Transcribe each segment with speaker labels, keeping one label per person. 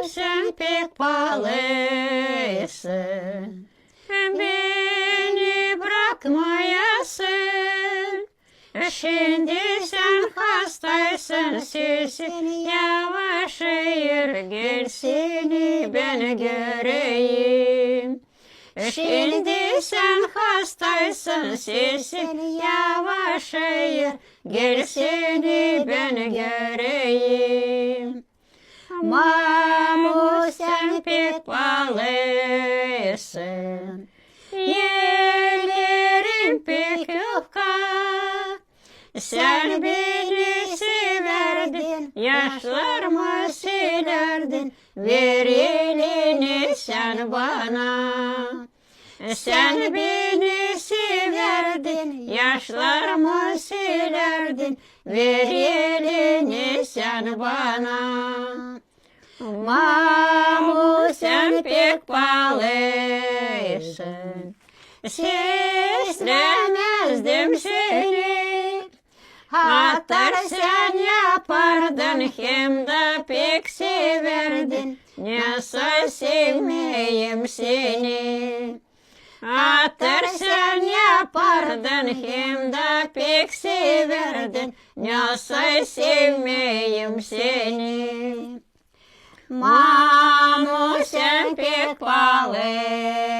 Speaker 1: sen pek pahalısın. Beni bırakmayasın. Şimdi sen hastaysın, sesin yavaşıyor. Gel seni ben göreyim. Şimdi sen hastaysın, sesin yavaşıyor. Gel seni ben göreyim. Mamu sen pek pahalısın. Yerlerin pek yufka. Sen beni severdin, yaşlarımı silerdin. Ver elini sen bana. Sen beni severdin, yaşlarımı silerdin. Ver elini sen bana. Mamu sen pek pahalısın. Seslemezdim seni. Hatta sen yapardın, hem de pek severdin. Nasıl sevmeyeyim seni. Hatta sen yapardın, hem de pek severdin. Nasıl sevmeyeyim seni. Mamu sen pek pahalısın.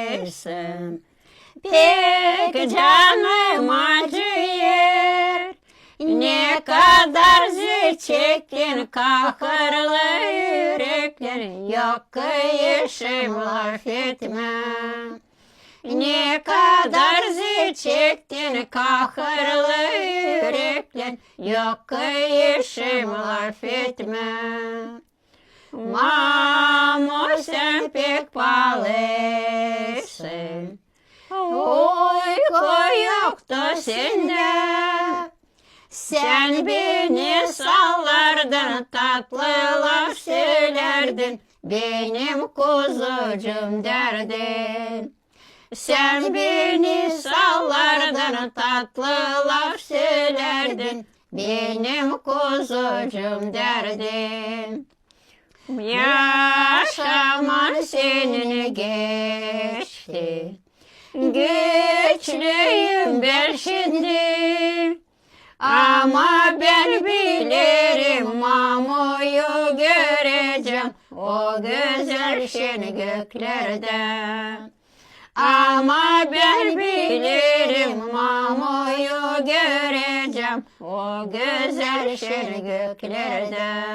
Speaker 1: Pek canım acıyor. Ne kadar zil çektin kahırlı yürekler. Yok ki işim laf etme. Ne kadar zil çektin kahırlı yürekler. Yok ki işim laf etme. Mamu sen pek pahalısın. Uyku yoktu sende. Sen beni sallardın, tatlı laf söylerdin. Benim kuzucum derdin. Sen beni sallardın, tatlı laf söylerdin. Benim kuzucum derdin. Yaşaman senin geçti. Güçlüyüm ben şimdi. Ama ben bilirim Mamu'yu göreceğim. O güzel şen göklerde. Ama ben bilirim Mamu'yu göreceğim. O güzel şen göklerde.